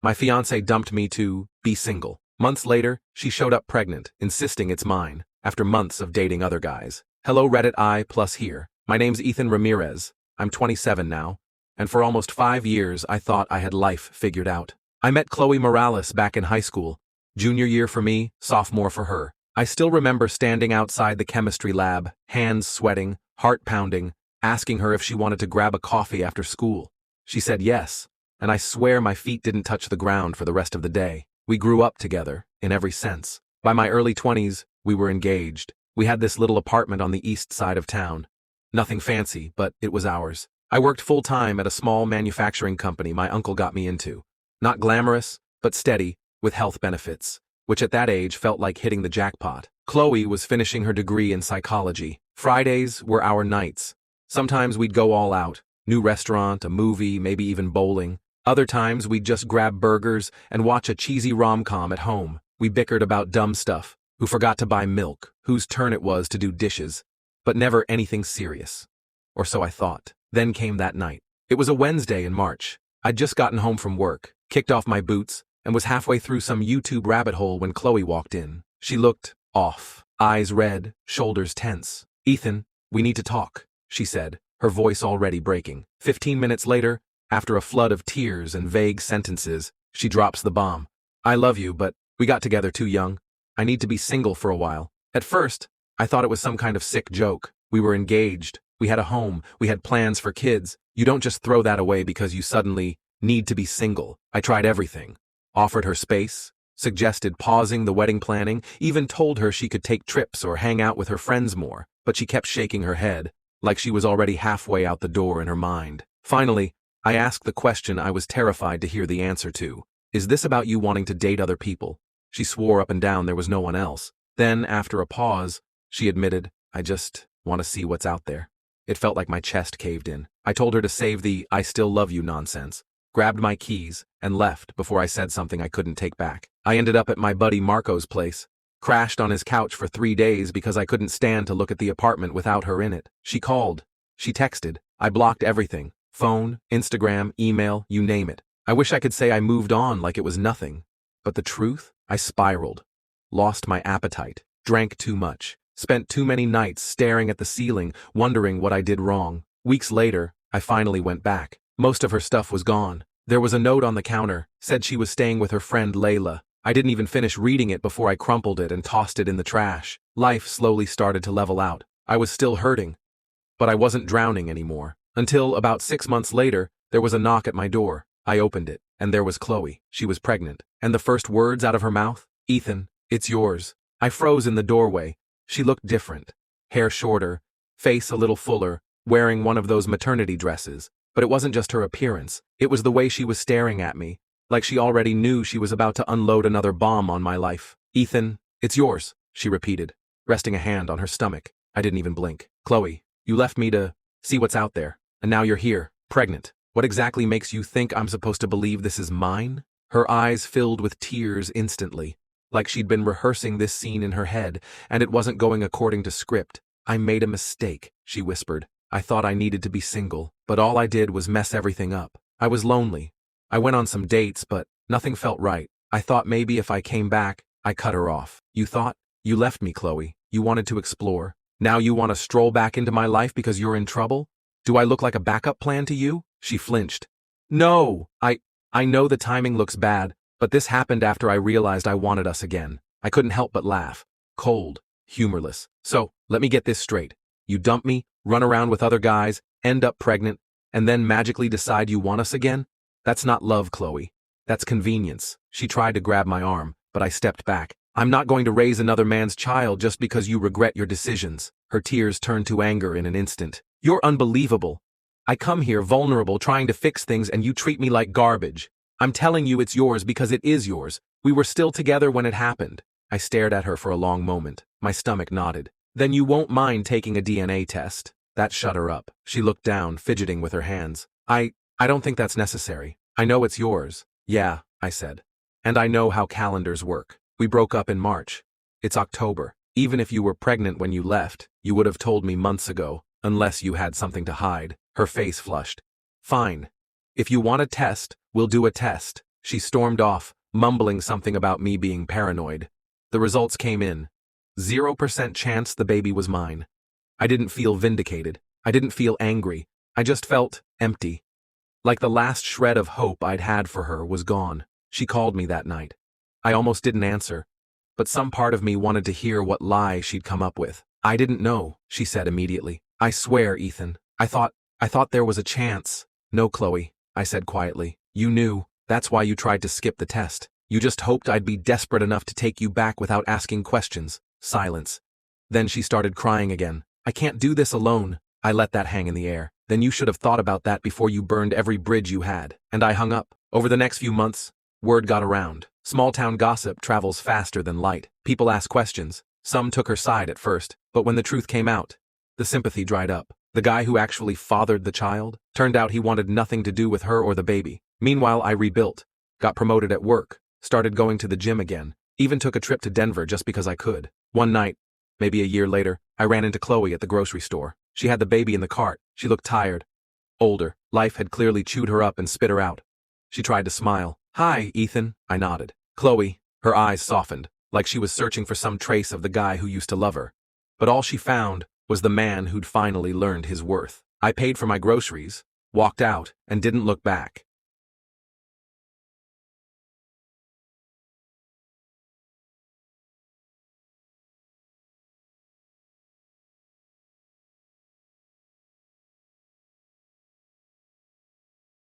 My fiancée dumped me to be single. Months later, she showed up pregnant, insisting it's mine, after months of dating other guys. Hello Reddit I+ here. My name's Ethan Ramirez. I'm 27 now, and for almost 5 years I thought I had life figured out. I met Chloe Morales back in high school. Junior year for me, sophomore for her. I still remember standing outside the chemistry lab, hands sweating, heart pounding, asking her if she wanted to grab a coffee after school. She said yes, and I swear my feet didn't touch the ground for the rest of the day. We grew up together, in every sense. By my early 20s, we were engaged. We had this little apartment on the east side of town. Nothing fancy, but it was ours. I worked full-time at a small manufacturing company my uncle got me into. Not glamorous, but steady, with health benefits, which at that age felt like hitting the jackpot. Chloe was finishing her degree in psychology. Fridays were our nights. Sometimes we'd go all out, new restaurant, a movie, maybe even bowling. Other times we'd just grab burgers and watch a cheesy rom-com at home. We bickered about dumb stuff, who forgot to buy milk, whose turn it was to do dishes, but never anything serious. Or so I thought. Then came that night. It was a Wednesday in March. I'd just gotten home from work, kicked off my boots, and was halfway through some YouTube rabbit hole when Chloe walked in. She looked off, eyes red, shoulders tense. "Ethan, we need to talk," she said, her voice already breaking. 15 minutes later, after a flood of tears and vague sentences, she drops the bomb. "I love you, but we got together too young. I need to be single for a while." At first, I thought it was some kind of sick joke. We were engaged. We had a home. We had plans for kids. You don't just throw that away because you suddenly need to be single. I tried everything. Offered her space, suggested pausing the wedding planning, even told her she could take trips or hang out with her friends more, but she kept shaking her head, like she was already halfway out the door in her mind. Finally, I asked the question I was terrified to hear the answer to. "Is this about you wanting to date other people?" She swore up and down there was no one else. Then, after a pause, she admitted, "I just want to see what's out there." It felt like my chest caved in. I told her to save the "I still love you" nonsense, grabbed my keys, and left before I said something I couldn't take back. I ended up at my buddy Marco's place, crashed on his couch for 3 days because I couldn't stand to look at the apartment without her in it. She called. She texted. I blocked everything. Phone, Instagram, email, you name it. I wish I could say I moved on like it was nothing. But the truth? I spiraled. Lost my appetite. Drank too much. Spent too many nights staring at the ceiling, wondering what I did wrong. Weeks later, I finally went back. Most of her stuff was gone. There was a note on the counter, said she was staying with her friend Layla. I didn't even finish reading it before I crumpled it and tossed it in the trash. Life slowly started to level out. I was still hurting, but I wasn't drowning anymore. Until about 6 months later, there was a knock at my door. I opened it, and there was Chloe. She was pregnant. And the first words out of her mouth, "Ethan, it's yours." I froze in the doorway. She looked different. Hair shorter, face a little fuller, wearing one of those maternity dresses. But it wasn't just her appearance. It was the way she was staring at me, like she already knew she was about to unload another bomb on my life. "Ethan, it's yours," she repeated, resting a hand on her stomach. I didn't even blink. "Chloe, you left me to see what's out there, and now you're here, pregnant. What exactly makes you think I'm supposed to believe this is mine?" Her eyes filled with tears instantly, like she'd been rehearsing this scene in her head, and it wasn't going according to script. "I made a mistake," she whispered. "I thought I needed to be single, but all I did was mess everything up. I was lonely. I went on some dates, but nothing felt right. I thought maybe if I came back." I cut her off. "You thought? You left me, Chloe. You wanted to explore. Now you want to stroll back into my life because you're in trouble? Do I look like a backup plan to you?" She flinched. "No, I know the timing looks bad, but this happened after I realized I wanted us again." I couldn't help but laugh. Cold, humorless. "So, let me get this straight. You dump me, run around with other guys, end up pregnant, and then magically decide you want us again? That's not love, Chloe. That's convenience." She tried to grab my arm, but I stepped back. "I'm not going to raise another man's child just because you regret your decisions." Her tears turned to anger in an instant. "You're unbelievable. I come here vulnerable trying to fix things and you treat me like garbage. I'm telling you it's yours because it is yours. We were still together when it happened." I stared at her for a long moment. My stomach knotted. "Then you won't mind taking a DNA test?" That shut her up. She looked down, fidgeting with her hands. I don't think that's necessary. I know it's yours." "Yeah," I said. "And I know how calendars work. We broke up in March. It's October. Even if you were pregnant when you left, you would have told me months ago, unless you had something to hide." Her face flushed. "Fine. If you want a test, we'll do a test." She stormed off, mumbling something about me being paranoid. The results came in. 0% chance the baby was mine. I didn't feel vindicated. I didn't feel angry. I just felt empty. Like the last shred of hope I'd had for her was gone. She called me that night. I almost didn't answer, but some part of me wanted to hear what lie she'd come up with. I didn't know, she said immediately. I swear, Ethan. I thought there was a chance. No, Chloe, I said quietly. You knew. That's why you tried to skip the test. You just hoped I'd be desperate enough to take you back without asking questions. Silence. Then she started crying again. I can't do this alone. I let that hang in the air. Then you should have thought about that before you burned every bridge you had. And I hung up. Over the next few months, word got around. Small-town gossip travels faster than light. People ask questions. Some took her side at first, but when the truth came out, the sympathy dried up. The guy who actually fathered the child, turned out he wanted nothing to do with her or the baby. Meanwhile, I rebuilt, got promoted at work, started going to the gym again, even took a trip to Denver just because I could. One night, maybe a year later, I ran into Chloe at the grocery store. She had the baby in the cart. She looked tired, older. Life had clearly chewed her up and spit her out. She tried to smile. Hi, Ethan, I nodded. Chloe, her eyes softened, like she was searching for some trace of the guy who used to love her. But all she found was the man who'd finally learned his worth. I paid for my groceries, walked out, and didn't look back.